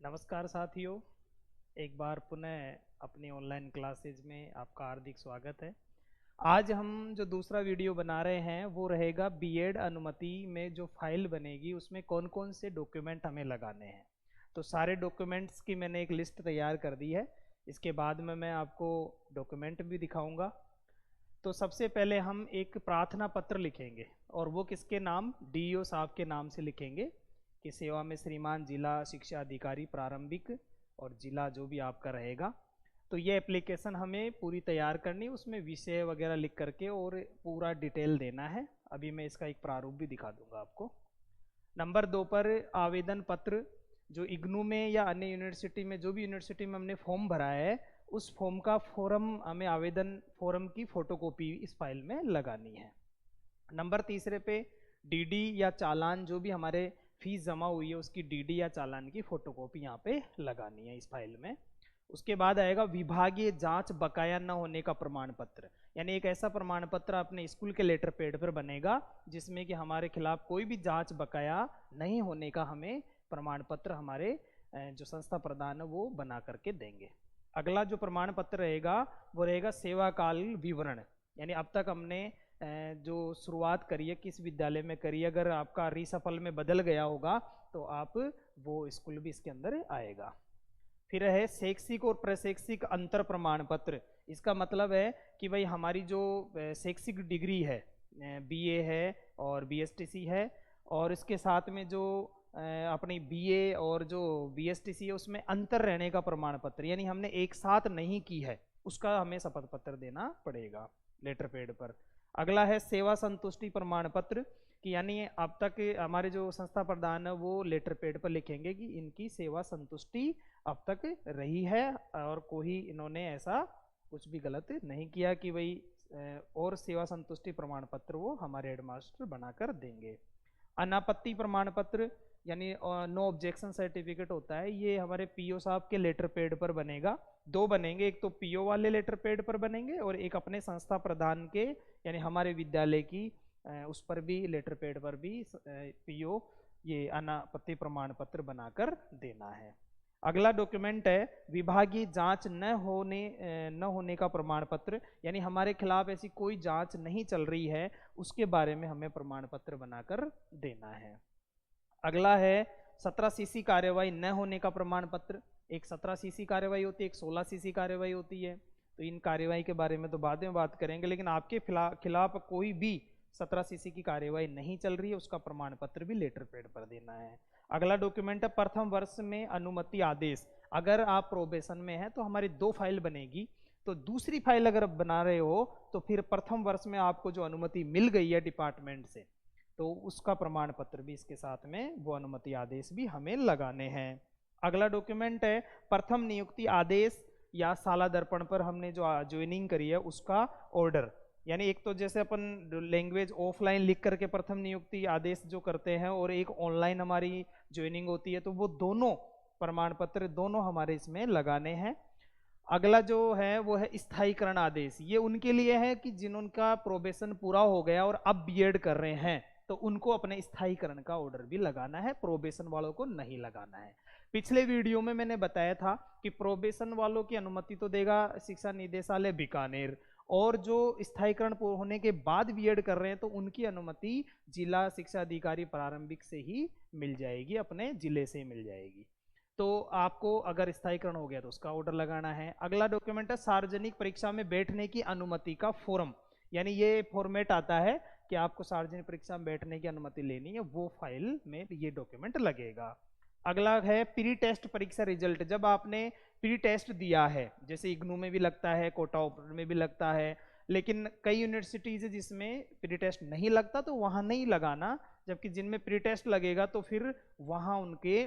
नमस्कार साथियों, एक बार पुनः अपनी ऑनलाइन क्लासेज में आपका हार्दिक स्वागत है। आज हम जो दूसरा वीडियो बना रहे हैं वो रहेगा बीएड अनुमति में जो फाइल बनेगी उसमें कौन कौन से डॉक्यूमेंट हमें लगाने हैं। तो सारे डॉक्यूमेंट्स की मैंने एक लिस्ट तैयार कर दी है। इसके बाद में मैं आपको डॉक्यूमेंट भी दिखाऊंगा। तो सबसे पहले हम एक प्रार्थना पत्र लिखेंगे और वो किसके नाम, डीईओ साहब के नाम से लिखेंगे कि सेवा में श्रीमान जिला शिक्षा अधिकारी प्रारंभिक और जिला जो भी आपका रहेगा। तो ये एप्लीकेशन हमें पूरी तैयार करनी, उसमें विषय वगैरह लिख करके और पूरा डिटेल देना है। अभी मैं इसका एक प्रारूप भी दिखा दूंगा आपको। नंबर 2 पर आवेदन पत्र, जो इग्नू में या अन्य यूनिवर्सिटी में, जो भी यूनिवर्सिटी में हमने फॉर्म भरा है उस फॉर्म का फॉर्म, हमें आवेदन फॉर्म की फोटोकॉपी इस फाइल में लगानी है। नंबर 3 पे डीडी या चालान, जो भी हमारे फीस जमा हुई है उसकी डीडी या चालान की फोटोकॉपी यहाँ पे लगानी है इस फाइल में। उसके बाद आएगा विभागीय जांच बकाया न होने का प्रमाण पत्र, यानी एक ऐसा प्रमाण पत्र अपने स्कूल के लेटर पैड पर बनेगा जिसमें कि हमारे खिलाफ कोई भी जांच बकाया नहीं होने का हमें प्रमाण पत्र हमारे जो संस्था प्रधान है वो बना करके देंगे। अगला जो प्रमाण पत्र रहेगा वो रहेगा सेवा काल विवरण, यानी अब तक हमने जो शुरुआत करी है किस विद्यालय में करी है, अगर आपका रीसफल में बदल गया होगा तो आप वो स्कूल भी इसके अंदर आएगा। फिर है शैक्षिक और प्रशैक्षिक अंतर प्रमाण पत्र। इसका मतलब है कि भाई हमारी जो शैक्षिक डिग्री है, बीए है और बीएसटीसी है, और इसके साथ में जो अपनी बीए और जो बीएसटीसी है उसमें अंतर रहने का प्रमाण पत्र, यानी हमने एक साथ नहीं की है, उसका हमें शपथ पत्र देना पड़ेगा लेटर पैड पर। अगला है सेवा संतुष्टि प्रमाण पत्र, कि यानी अब तक हमारे जो संस्था प्रधान है वो लेटर पैड पर लिखेंगे कि इनकी सेवा संतुष्टि अब तक रही है और कोई इन्होंने ऐसा कुछ भी गलत नहीं किया कि भाई, और सेवा संतुष्टि प्रमाण पत्र वो हमारे हेडमास्टर बनाकर देंगे। अनापत्ति प्रमाण पत्र यानी नो ऑब्जेक्शन सर्टिफिकेट होता है, ये हमारे पीओ साहब के लेटर पैड पर बनेगा। दो बनेंगे, एक तो पीओ वाले लेटर पैड पर बनेंगे और एक अपने संस्था प्रधान के यानी हमारे विद्यालय की उस पर भी लेटर पैड पर भी पीओ ये अनापत्ति प्रमाण पत्र बनाकर देना है। अगला डॉक्यूमेंट है विभागीय जांच न होने का प्रमाण पत्र, यानी हमारे खिलाफ ऐसी कोई जांच नहीं चल रही है उसके बारे में हमें प्रमाण पत्र बनाकर देना है। अगला है 17 सीसी कार्यवाही न होने का प्रमाण पत्र। एक 17 सीसी कार्यवाही होती है, एक 16 सीसी कार्यवाही होती है। तो इन कार्यवाही के बारे में तो बाद में बात करेंगे, लेकिन आपके खिलाफ कोई भी 17 सीसी की कार्यवाही नहीं चल रही है उसका प्रमाण पत्र भी लेटर पैड पर देना है। अगला डॉक्यूमेंट है प्रथम वर्ष में अनुमति आदेश। अगर आप प्रोबेशन में हैं तो हमारी 2 फाइल बनेगी, तो दूसरी फाइल अगर आप बना रहे हो तो फिर प्रथम वर्ष में आपको जो अनुमति मिल गई है डिपार्टमेंट से तो उसका प्रमाण पत्र भी इसके साथ में, वो अनुमति आदेश भी हमें लगाने हैं। अगला डॉक्यूमेंट है प्रथम नियुक्ति आदेश या साला दर्पण पर हमने जो ज्वाइनिंग करी है उसका ऑर्डर, यानी एक तो जैसे अपन लैंग्वेज ऑफलाइन लिख करके प्रथम नियुक्ति आदेश जो करते हैं और एक ऑनलाइन हमारी ज्वाइनिंग होती है, तो वो दोनों प्रमाण पत्र दोनों हमारे इसमें लगाने हैं। अगला जो है वो है स्थायीकरण आदेश। ये उनके लिए है कि जिनका प्रोबेशन पूरा हो गया और अब बीएड कर रहे हैं तो उनको अपने स्थायीकरण का ऑर्डर भी लगाना है, प्रोबेशन वालों को नहीं लगाना है। पिछले वीडियो में मैंने बताया था कि प्रोबेशन वालों की अनुमति तो देगा शिक्षा निदेशालय बीकानेर, और जो स्थायीकरण होने के बाद बीएड कर रहे हैं तो उनकी अनुमति जिला शिक्षा अधिकारी प्रारंभिक से ही मिल जाएगी, अपने जिले से मिल जाएगी। तो आपको अगर स्थायीकरण हो गया तो उसका ऑर्डर लगाना है। अगला डॉक्यूमेंट है सार्वजनिक परीक्षा में बैठने की अनुमति का फॉर्म, यानी ये फॉर्मेट आता है कि आपको सार्वजनिक परीक्षा में बैठने की अनुमति लेनी है, वो फाइल में ये डॉक्यूमेंट लगेगा। अगला है प्री टेस्ट परीक्षा रिजल्ट। जब आपने प्री टेस्ट दिया है, जैसे इग्नू में भी लगता है, कोटा ओपन में भी लगता है, लेकिन कई यूनिवर्सिटीज है जिसमें प्री टेस्ट नहीं लगता तो वहां नहीं लगाना, जबकि जिनमें प्री टेस्ट लगेगा तो फिर वहां उनके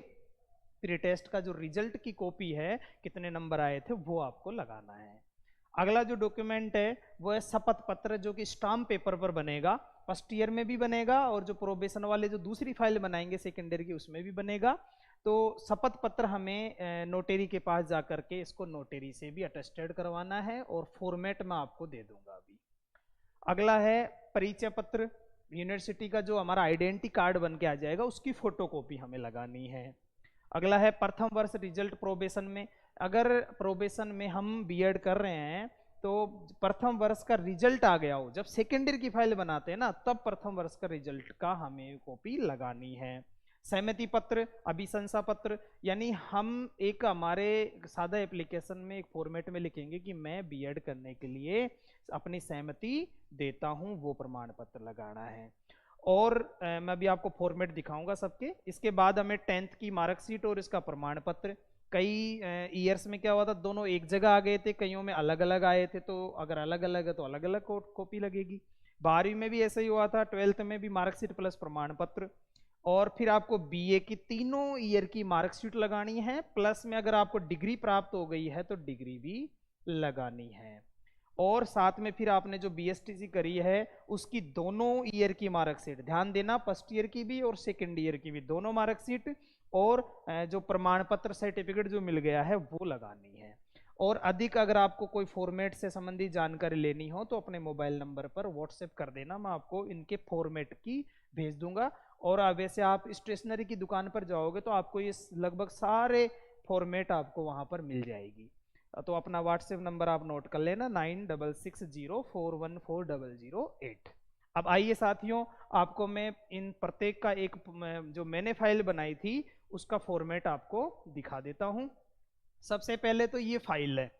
प्री टेस्ट का जो रिजल्ट की कॉपी है, कितने नंबर आए थे, वो आपको लगाना है। अगला जो डॉक्यूमेंट है वो है शपथ पत्र, जो कि स्टाम्प पेपर पर बनेगा, फर्स्ट ईयर में भी बनेगा और जो प्रोबेशन वाले जो दूसरी फाइल बनाएंगे सेकेंड ईयर की उसमें भी बनेगा। तो शपथ पत्र हमें नोटेरी के पास जाकर के इसको नोटेरी से भी अटेस्टेड करवाना है और फॉर्मेट में आपको दे दूंगा अभी। अगला है परिचय पत्र, यूनिवर्सिटी का जो हमारा आइडेंटिटी कार्ड बन के आ जाएगा उसकी फोटोकॉपी हमें लगानी है। अगला है प्रथम वर्ष रिजल्ट प्रोबेशन में। अगर प्रोबेशन में हम बीएड कर रहे हैं तो प्रथम वर्ष का रिजल्ट आ गया हो, जब सेकेंड ईयर की फाइल बनाते हैं ना, तब प्रथम वर्ष का रिजल्ट का हमें कॉपी लगानी है। सहमति पत्र, अभिशंसा पत्र, यानी हम एक हमारे सादा एप्लीकेशन में एक फॉर्मेट में लिखेंगे कि मैं बीएड करने के लिए अपनी सहमति देता हूं, वो प्रमाण पत्र लगाना है। और मैं भी आपको फॉर्मेट दिखाऊंगा सबके। इसके बाद हमें 10th की मार्कशीट और इसका प्रमाण पत्र। कई ईयर्स में क्या हुआ था, दोनों एक जगह आ गए थे, कईयों में अलग अलग आए थे, तो अगर अलग अलग है तो अलग अलग कॉपी लगेगी। 12वीं में भी ऐसा ही हुआ था, 12th में भी मार्कशीट प्लस प्रमाण पत्र। और फिर आपको बीए की तीनों ईयर की मार्कशीट लगानी है, प्लस में अगर आपको डिग्री प्राप्त हो गई है तो डिग्री भी लगानी है। और साथ में फिर आपने जो बीएसटीसी करी है उसकी दोनों ईयर की मार्कशीट, ध्यान देना, फर्स्ट ईयर की भी और सेकेंड ईयर की भी दोनों मार्कशीट, और जो प्रमाण पत्र सर्टिफिकेट जो मिल गया है वो लगानी है। और अधिक अगर आपको कोई फॉर्मेट से संबंधित जानकारी लेनी हो तो अपने मोबाइल नंबर पर व्हाट्सएप कर देना, मैं आपको इनके फॉर्मेट की भेज दूंगा। और वैसे आप स्टेशनरी की दुकान पर जाओगे तो आपको ये लगभग सारे फॉर्मेट आपको वहां पर मिल जाएगी। तो अपना व्हाट्सएप नंबर आप नोट कर लेना, 9660414008। अब आइए साथियों, आपको मैं इन प्रत्येक का एक जो मैंने फाइल बनाई थी उसका फॉर्मेट आपको दिखा देता हूं। सबसे पहले तो ये फाइल है,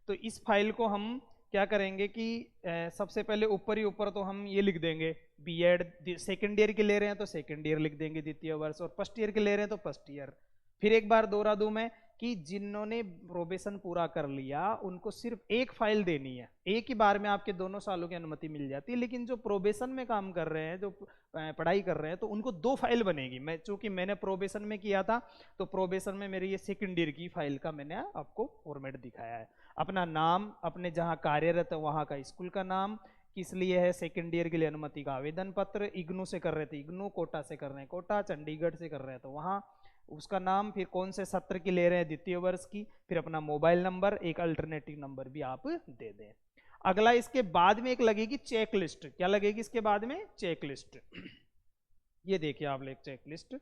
तो इस फाइल को हम क्या करेंगे कि सबसे पहले ऊपर ही ऊपर तो हम ये लिख देंगे, बीएड सेकेंड ईयर के ले रहे हैं तो सेकेंड ईयर लिख देंगे, द्वितीय वर्ष, और फर्स्ट ईयर के ले रहे हैं तो फर्स्ट ईयर। फिर एक बार दोहरा दूं मैं कि जिन्होंने प्रोबेशन पूरा कर लिया उनको सिर्फ एक फाइल देनी है, एक ही बार में आपके दोनों सालों की अनुमति मिल जाती है। लेकिन जो प्रोबेशन में काम कर रहे हैं, जो पढ़ाई कर रहे हैं, तो उनको दो फाइल बनेगी। मैं चूंकि मैंने प्रोबेशन में किया था तो प्रोबेशन में मेरी ये सेकेंड ईयर की फाइल का मैंने आपको फॉर्मेट दिखाया है। अपना नाम, अपने जहाँ कार्यरत है वहाँ का स्कूल का नाम, किस लिए है, सेकेंड ईयर के लिए अनुमति का आवेदन पत्र, इग्नू से कर रहे थे इग्नू, कोटा से कर रहे हैं कोटा, चंडीगढ़ से कर रहे हैं तो वहाँ उसका नाम, फिर कौन से सत्र की ले रहे हैं द्वितीय वर्ष की, फिर अपना मोबाइल नंबर, एक अल्टरनेटिव नंबर भी आप दे दें। अगला इसके बाद में एक लगेगी चेक लिस्ट। क्या लगेगी इसके बाद में? Check list. ये देखिए आप एक चेक लिस्ट।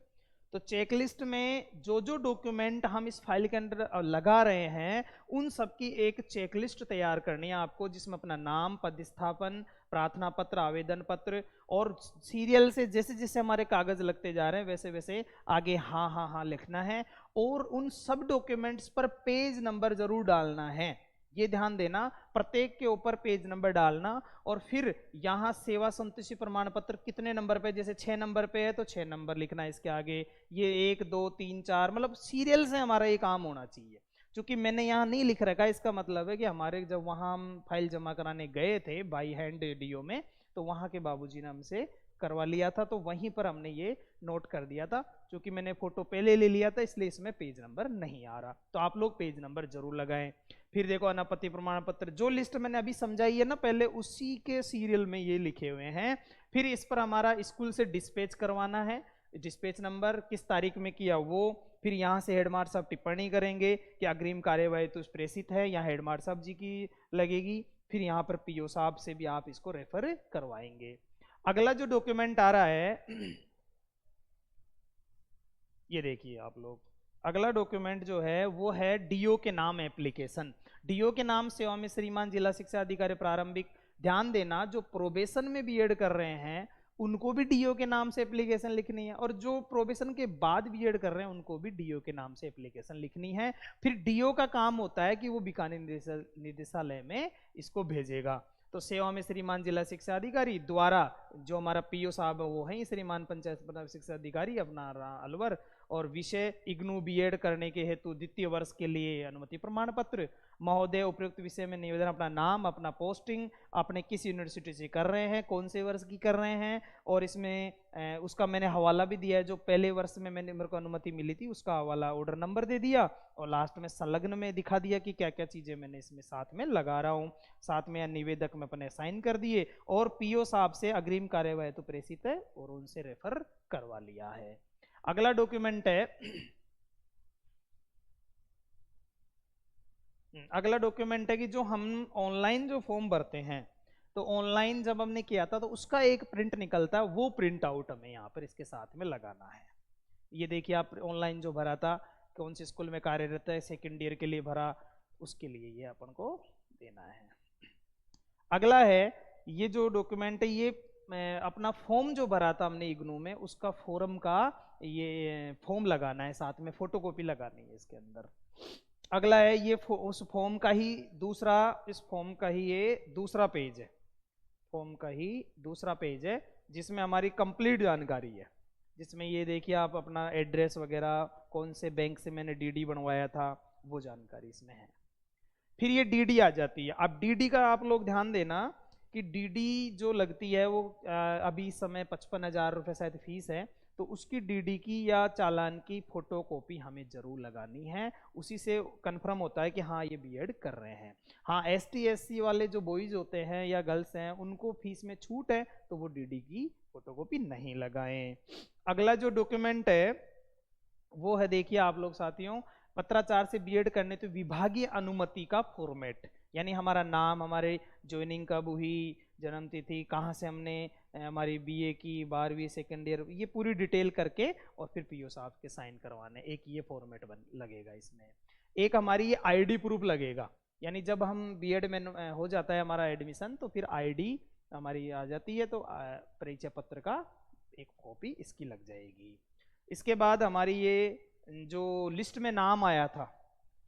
तो चेकलिस्ट में जो जो डॉक्यूमेंट हम इस फाइल के अंदर लगा रहे हैं उन सब की एक चेकलिस्ट तैयार करनी है आपको, जिसमें अपना नाम, पदस्थापन, प्रार्थना पत्र, आवेदन पत्र, और सीरियल से जैसे जैसे हमारे कागज लगते जा रहे हैं वैसे वैसे आगे हाँ हाँ हाँ लिखना है। और उन सब डॉक्यूमेंट्स पर पेज नंबर जरूर डालना है, ये ध्यान देना, प्रत्येक के ऊपर पेज नंबर डालना। और फिर यहाँ सेवा संतुष्टि प्रमाण पत्र कितने नंबर पे, जैसे 6 नंबर पे है तो 6 नंबर लिखना है इसके आगे, ये 1 2 3 4, मतलब सीरियल से हमारा ये काम होना चाहिए। क्योंकि मैंने यहाँ नहीं लिख रखा, इसका मतलब है कि हमारे जब वहाँ हम फाइल जमा कराने गए थे बाई हैंड डीओ में, तो वहाँ के बाबूजी ने हमसे करवा लिया था, तो वहीं पर हमने ये नोट कर दिया था। क्योंकि मैंने फोटो पहले ले लिया था इसलिए इसमें पेज नंबर नहीं आ रहा, तो आप लोग पेज नंबर जरूर लगाएं। फिर देखो अनापत्ति प्रमाण पत्र, जो लिस्ट मैंने अभी समझाई है ना पहले, उसी के सीरियल में ये लिखे हुए हैं। फिर इस पर हमारा स्कूल से डिस्पैच करवाना है, डिस्पैच नंबर, किस तारीख में किया वो। फिर यहाँ से हेडमास्टर साहब टिप्पणी करेंगे कि अग्रिम कार्यवाही तो प्रेषित है, यहाँ हेडमास्टर साहब जी की लगेगी। फिर यहाँ पर पीओ साहब से भी आप इसको रेफर करवाएंगे। अगला जो डॉक्यूमेंट आ रहा है ये देखिए आप लोग, अगला डॉक्यूमेंट जो है वो है डीओ के नाम एप्लीकेशन। डीओ के नाम सेवा में श्रीमान जिला शिक्षा अधिकारी प्रारंभिक। ध्यान देना, जो प्रोबेशन में बीएड कर रहे हैं उनको भी डीओ के नाम से एप्लीकेशन लिखनी है, और जो प्रोबेशन के बाद बीएड कर रहे हैं उनको भी डीओ के नाम से एप्लीकेशन लिखनी है। फिर डीओ का काम होता है कि वो बीकानेर निदेशालय में इसको भेजेगा। तो सेवा में श्रीमान जिला शिक्षा अधिकारी द्वारा, जो हमारा पीओ साहब है वो है श्रीमान पंचायत शिक्षा अधिकारी अपना अलवर, और विषय इग्नू बीएड करने के हेतु द्वितीय वर्ष के लिए अनुमति प्रमाण पत्र। महोदय उपयुक्त विषय में निवेदन, अपना नाम, अपना पोस्टिंग, अपने किस यूनिवर्सिटी से कर रहे हैं, कौन से वर्ष की कर रहे हैं, और इसमें उसका मैंने हवाला भी दिया है, जो पहले वर्ष में मेरे को अनुमति मिली थी उसका हवाला ऑर्डर नंबर दे दिया, और लास्ट में संलग्न में दिखा दिया कि क्या क्या चीजें मैंने इसमें साथ में लगा रहा हूँ। साथ में निवेदक में अपने साइन कर दिए, और पीओ साहब से अग्रिम कार्यवाही तो प्रेषित है और उनसे रेफर करवा लिया है। अगला डॉक्यूमेंट है, अगला डॉक्यूमेंट है कि जो हम ऑनलाइन जो फॉर्म भरते हैं, तो ऑनलाइन जब हमने किया था तो उसका एक प्रिंट निकलता है, वो प्रिंट आउट हमें यहाँ पर इसके साथ में लगाना है। ये देखिए आप ऑनलाइन जो भरा था कौन से स्कूल में कार्यरत है, सेकेंड ईयर के लिए भरा, उसके लिए ये अपन को देना है। अगला है ये जो डॉक्यूमेंट है, ये अपना फॉर्म जो भरा था हमने इग्नू में, उसका फोरम का ये फॉर्म लगाना है, साथ में फोटोकॉपी लगानी है इसके अंदर। अगला है ये उस फॉर्म का ही दूसरा, इस फॉर्म का ही ये दूसरा पेज है, फॉर्म का ही दूसरा पेज है जिसमें हमारी कंप्लीट जानकारी है, जिसमें ये देखिए आप अपना एड्रेस वगैरह, कौन से बैंक से मैंने डीडी बनवाया था, वो जानकारी इसमें है। फिर ये डीडी आ जाती है। अब डीडी का आप लोग ध्यान देना कि डीडी जो लगती है वो अभी इस समय 55,000 रुपये शायद फीस है, तो उसकी डीडी की या चालान की फोटो कॉपी हमें जरूर लगानी है, उसी से कंफर्म होता है कि हाँ ये बीएड कर रहे हैं। हाँ एसटी एससी वाले जो बॉयज होते हैं या गर्ल्स हैं उनको फीस में छूट है, तो वो डीडी की फोटोकॉपी नहीं लगाएं। अगला जो डॉक्यूमेंट है वो है, देखिए आप लोग साथियों, पत्राचार से बीएड करने तो विभागीय अनुमति का फॉर्मेट, यानी हमारा नाम, हमारे ज्वाइनिंग कब हुई, जन्म तिथि, कहाँ से हमने हमारी बीए की, 12वीं, सेकेंड ईयर, ये पूरी डिटेल करके और फिर पीओ साहब के साइन करवाने, एक ये फॉर्मेट लगेगा इसमें। एक हमारी ये आईडी प्रूफ लगेगा, यानी जब हम बीएड में हो जाता है हमारा एडमिशन तो फिर आईडी हमारी आ जाती है, तो परिचय पत्र का एक कॉपी इसकी लग जाएगी। इसके बाद हमारी ये जो लिस्ट में नाम आया था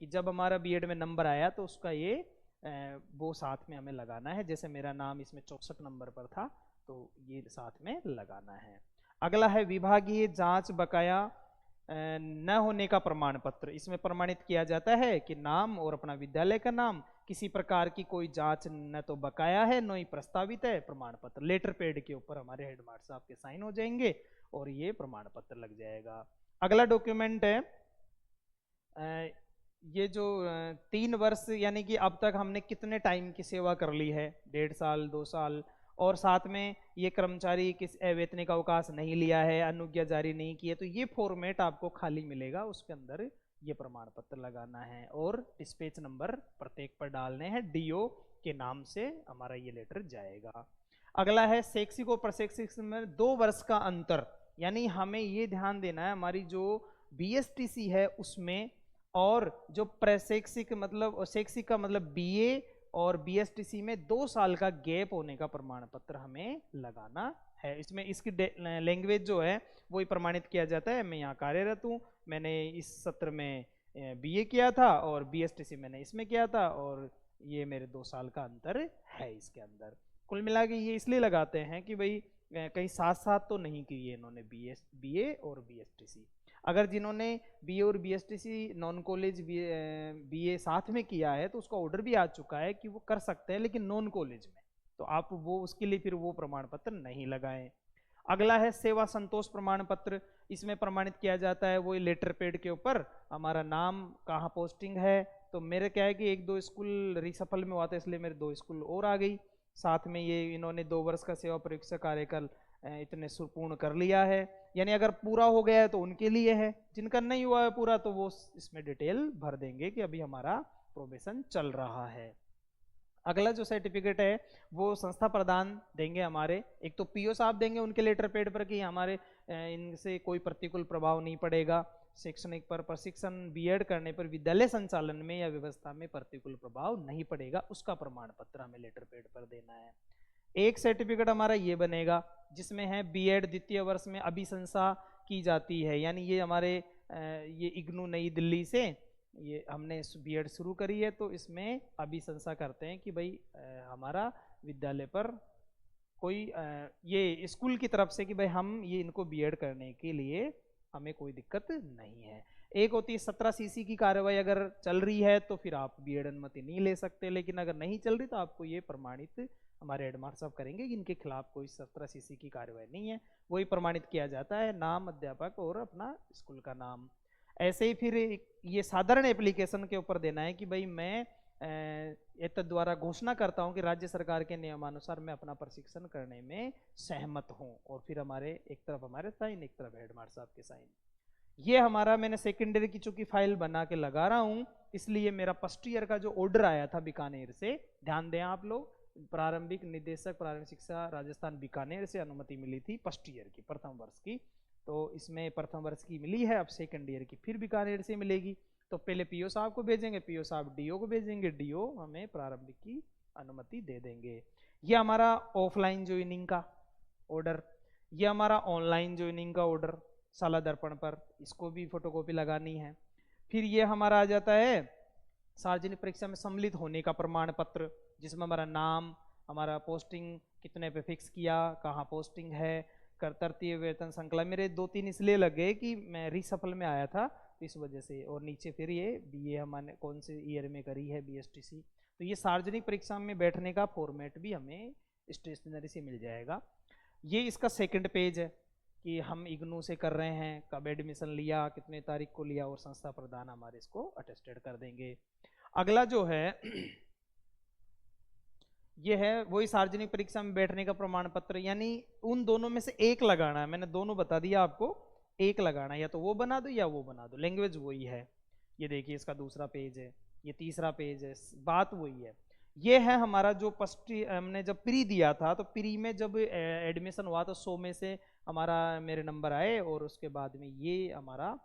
कि जब हमारा बीएड में नंबर आया तो उसका ये वो साथ में हमें लगाना है, जैसे मेरा नाम इसमें 64 नंबर पर था तो ये साथ में लगाना है। अगला है विभागीय जांच बकाया न होने का प्रमाण पत्र। इसमें प्रमाणित किया जाता है कि नाम और अपना विद्यालय का नाम, किसी प्रकार की कोई जांच न तो बकाया है न ही प्रस्तावित है, प्रमाण पत्र लेटर पैड के ऊपर हमारे हेडमास्टर साहब के साइन हो जाएंगे और ये प्रमाण पत्र लग जाएगा। अगला डॉक्यूमेंट है ये जो 3 वर्ष, यानी कि अब तक हमने कितने टाइम की सेवा कर ली है, 1.5 साल 2 साल, और साथ में ये कर्मचारी किस अवैतनिक अवकाश नहीं लिया है, अनुज्ञा जारी नहीं की है, तो ये फॉर्मेट आपको खाली मिलेगा, उसके अंदर ये प्रमाण पत्र लगाना है और डिस्पैच नंबर प्रत्येक पर डालने हैं, डीओ के नाम से हमारा ये लेटर जाएगा। अगला है शैक्षिक और प्रशैक्षिक में 2 वर्ष का अंतर, यानी हमें ये ध्यान देना है हमारी जो बीएसटीसी है उसमें और जो प्रशैक्षिक मतलब शैक्षिक का मतलब बीए और बीएसटीसी में 2 साल का गैप होने का प्रमाण पत्र हमें लगाना है। इसमें इसकी लैंग्वेज जो है वही प्रमाणित किया जाता है, मैं यहाँ कार्यरत हूँ, मैंने इस सत्र में बीए किया था और बीएसटीसी मैंने इसमें किया था और ये मेरे 2 साल का अंतर है इसके अंदर। कुल मिला के ये इसलिए लगाते हैं कि भाई कहीं साथ साथ तो नहीं किए इन्होंने बीए और बीएसटीसी। अगर जिन्होंने बीए और बीएसटीसी नॉन कॉलेज बीए साथ में किया है तो उसका ऑर्डर भी आ चुका है कि वो कर सकते हैं, लेकिन नॉन कॉलेज में, तो आप वो उसके लिए फिर वो प्रमाण पत्र नहीं लगाएं। अगला है सेवा संतोष प्रमाण पत्र। इसमें प्रमाणित किया जाता है वो लेटर पैड के ऊपर हमारा नाम, कहाँ पोस्टिंग है, तो मेरे क्या है कि 1-2 स्कूल रिसफल में हुआ था इसलिए मेरे 2 स्कूल और आ गई, साथ में ये इन्होंने 2 वर्ष का सेवा परीक्षा कार्यकाल इतने पूर्ण कर लिया है, यानी अगर पूरा हो गया है तो उनके लिए है, जिनका नहीं हुआ है पूरा तो वो इसमें डिटेल भर देंगे कि अभी हमारा प्रोबेशन चल रहा है। अगला जो सर्टिफिकेट है वो संस्था प्रदान देंगे हमारे, एक तो पीओ साहब देंगे उनके लेटर पैड पर कि हमारे इनसे कोई प्रतिकूल प्रभाव नहीं पड़ेगा, शैक्षणिक पर प्रशिक्षण बीएड करने पर विद्यालय संचालन में या व्यवस्था में प्रतिकूल प्रभाव नहीं पड़ेगा, उसका प्रमाण पत्र हमें लेटर पैड पर देना है। एक सर्टिफिकेट हमारा ये बनेगा जिसमें है बीएड द्वितीय वर्ष में अभिशंसा की जाती है, यानी ये हमारे ये इग्नू नई दिल्ली से ये हमने बीएड शुरू करी है तो इसमें अभिशंसा करते हैं कि भाई हमारा विद्यालय पर कोई ये स्कूल की तरफ से कि भाई हम ये इनको बीएड करने के लिए हमें कोई दिक्कत नहीं है। एक होती है 17 सीसी की कार्रवाई, अगर चल रही है तो फिर आप बीएड अनुमति नहीं ले सकते, लेकिन अगर नहीं चल रही तो आपको ये प्रमाणित हमारे हेडमास्टर साहब करेंगे कि इनके खिलाफ कोई 17 सीसी की कार्रवाई नहीं है, वही प्रमाणित किया जाता है, नाम अध्यापक और अपना स्कूल का नाम। ऐसे ही फिर ये साधारण एप्लीकेशन के ऊपर देना है कि भाई मैं द्वारा घोषणा करता हूं कि राज्य सरकार के नियमानुसार मैं अपना प्रशिक्षण करने में सहमत हूं, और फिर हमारे एक तरफ हमारे साइन, एक तरफ हेडमास्टर साहब के साइन। ये हमारा मैंने सेकेंडरी की चूंकि फाइल बना के लगा रहा हूं इसलिए मेरा फर्स्ट ईयर का जो ऑर्डर आया था बीकानेर से, ध्यान दें आप लोग, प्रारंभिक निदेशक प्रारंभिक शिक्षा राजस्थान बीकानेर से अनुमति मिली थी फर्स्ट ईयर की, प्रथम वर्ष की, तो इसमें प्रथम वर्ष की मिली है, अब सेकंड ईयर की फिर बीकानेर से मिलेगी। तो पहले पीओ साहब को भेजेंगे, पीओ साहब डीओ को भेजेंगे, डीओ हमें प्रारंभिक की अनुमति दे देंगे। ये हमारा ऑफलाइन ज्वाइनिंग का ऑर्डर, ये हमारा ऑनलाइन ज्वाइनिंग का ऑर्डर साला दर्पण पर, इसको भी फोटोकॉपी लगानी है। फिर ये हमारा आ जाता है सार्वजनिक परीक्षा में सम्मिलित होने का प्रमाण पत्र, जिसमें हमारा नाम, हमारा पोस्टिंग कितने पे फिक्स किया, कहाँ पोस्टिंग है, कर तृतीय वेतन श्रृंखला। मेरे 2-3 इसलिए लगे कि मैं रीसफल में आया था तो इस वजह से। और नीचे फिर ये बीए हमने कौन से ईयर में करी है, बीएसटीसी। तो ये सार्वजनिक परीक्षा में बैठने का फॉर्मेट भी हमें स्टेशनरी से मिल जाएगा। ये इसका सेकंड पेज है कि हम इग्नू से कर रहे हैं, कब एडमिशन लिया, कितने तारीख को लिया, और संस्था प्रधान हमारे इसको अटेस्टेड कर देंगे। अगला जो है ये है वही सार्वजनिक परीक्षा में बैठने का प्रमाण पत्र, यानी उन दोनों में से एक लगाना है। मैंने दोनों बता दिया आपको, एक लगाना है, या तो वो बना दो या वो बना दो, लैंग्वेज वही है। ये देखिए इसका दूसरा पेज है, ये तीसरा पेज है, बात वही है। ये है हमारा जो हमने जब प्री दिया था, तो प्री में जब एडमिशन हुआ तो 100 में से हमारा मेरे नंबर आए, और उसके बाद में ये हमारा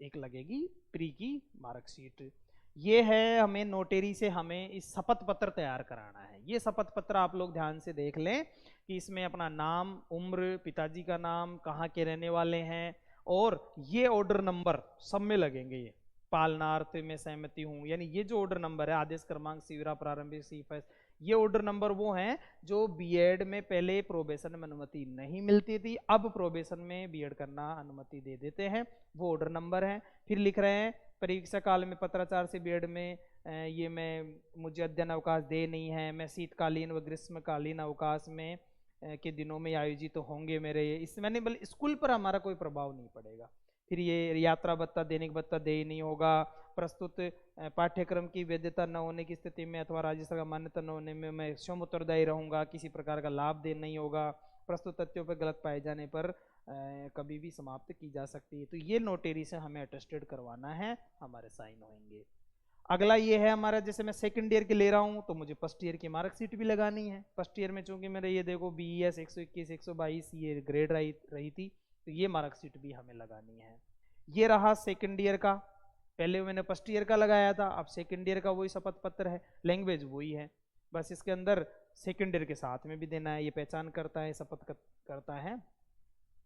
एक लगेगी प्री की मार्कशीट। ये है हमें नोटेरी से हमें इस शपथ पत्र तैयार कराना है। ये शपथ पत्र आप लोग ध्यान से देख लें कि इसमें अपना नाम, उम्र, पिताजी का नाम, कहाँ के रहने वाले हैं, और ये ऑर्डर नंबर सब में लगेंगे। ये पालनार्थ में सहमति हूँ, यानी ये जो ऑर्डर नंबर है, आदेश क्रमांक शिविरा प्रारंभिक सीफएस, ये ऑर्डर नंबर वो हैं जो बीएड में पहले प्रोबेशन में अनुमति नहीं मिलती थी, अब प्रोबेशन में बीएड करना अनुमति दे देते हैं, वो ऑर्डर नंबर है। फिर लिख रहे हैं परीक्षा काल में पत्राचार से बीएड में ये मुझे अध्ययन अवकाश दे नहीं है, मैं शीतकालीन व ग्रीष्मकालीन अवकाश में के दिनों में आयोजित तो होंगे मेरे, इसमें नहीं, बल्कि स्कूल पर हमारा कोई प्रभाव नहीं पड़ेगा। फिर ये यात्रा भत्ता, दैनिक भत्ता दे नहीं होगा, प्रस्तुत पाठ्यक्रम की वैधता न होने की स्थिति में अथवा राज्य सरकार मान्यता न होने में मैं स्वयं उत्तरदायी रहूंगा, किसी प्रकार का लाभ दे नहीं होगा, प्रस्तुत तथ्यों पर गलत पाए जाने पर कभी भी समाप्त की जा सकती है। तो ये नोटेरी से हमें अटेस्टेड करवाना है, हमारे साइन होंगे। अगला ये है हमारा, जैसे मैं सेकंड ईयर के ले रहा हूँ तो मुझे फर्स्ट ईयर की मार्कशीट भी लगानी है। फर्स्ट ईयर में चूंकि मेरे ये देखो BES 121 122 ये ग्रेड रही थी, तो ये मार्कशीट भी हमें लगानी है। ये रहा सेकंड ईयर का, पहले मैंने फर्स्ट ईयर का लगाया था, अब सेकंड ईयर का वही शपथ पत्र है, लैंग्वेज वही है, बस इसके अंदर सेकंड ईयर के साथ में भी देना है, ये पहचान करता है, शपथ करता है।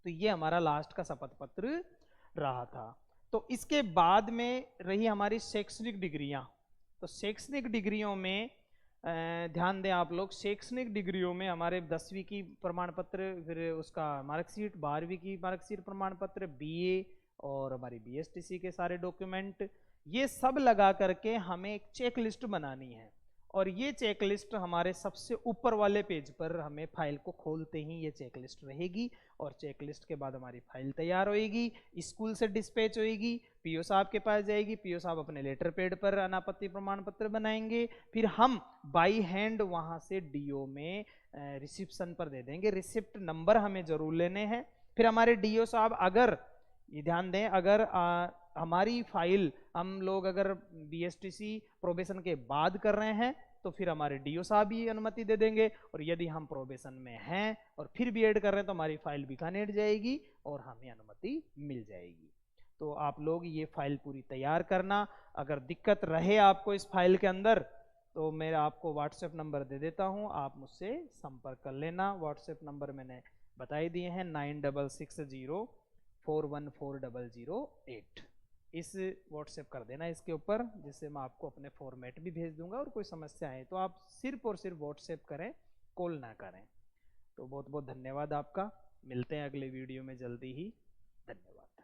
तो ये हमारा लास्ट का शपथ पत्र रहा था। तो इसके बाद में रही हमारी शैक्षणिक डिग्रियां। तो शैक्षणिक डिग्रियों में ध्यान दें आप लोग, शैक्षणिक डिग्रियों में हमारे 10वीं की प्रमाण पत्र, फिर उसका मार्कशीट, 12वीं की मार्कशीट प्रमाण पत्र, BA और हमारी BSTC के सारे डॉक्यूमेंट, ये सब लगा करके हमें एक चेक लिस्ट बनानी है। और ये चेक लिस्ट हमारे सबसे ऊपर वाले पेज पर हमें फाइल को खोलते ही ये चेक लिस्ट रहेगी, और चेक लिस्ट के बाद हमारी फाइल तैयार होएगी, स्कूल से डिस्पैच होएगी, पीओ साहब के पास जाएगी, पीओ साहब अपने लेटर पैड पर अनापत्ति प्रमाण पत्र बनाएंगे, फिर हम बाई हैंड वहां से डीओ में रिसिप्शन पर दे देंगे। रिसिप्ट नंबर हमें जरूर लेने हैं। फिर हमारे डीओ साहब, अगर ये ध्यान दें, अगर हमारी फाइल हम लोग अगर BSTC प्रोबेशन के बाद कर रहे हैं तो फिर हमारे डीओ साहब ही अनुमति दे देंगे, और यदि हम प्रोबेशन में हैं और फिर बीएड कर रहे हैं तो हमारी फाइल बीकानेर जाएगी और हमें अनुमति मिल जाएगी। तो आप लोग ये फाइल पूरी तैयार करना। अगर दिक्कत रहे आपको इस फाइल के अंदर तो मेरा आपको व्हाट्सएप नंबर दे देता हूं, आप मुझसे संपर्क कर लेना। व्हाट्सएप नंबर मैंने बताई दिए हैं, 9660414008। इस व्हाट्सएप कर देना इसके ऊपर, जिससे मैं आपको अपने फॉर्मेट भी भेज दूंगा, और कोई समस्या है तो आप सिर्फ और सिर्फ व्हाट्सएप करें, कॉल ना करें। तो बहुत बहुत धन्यवाद आपका, मिलते हैं अगले वीडियो में जल्दी ही, धन्यवाद।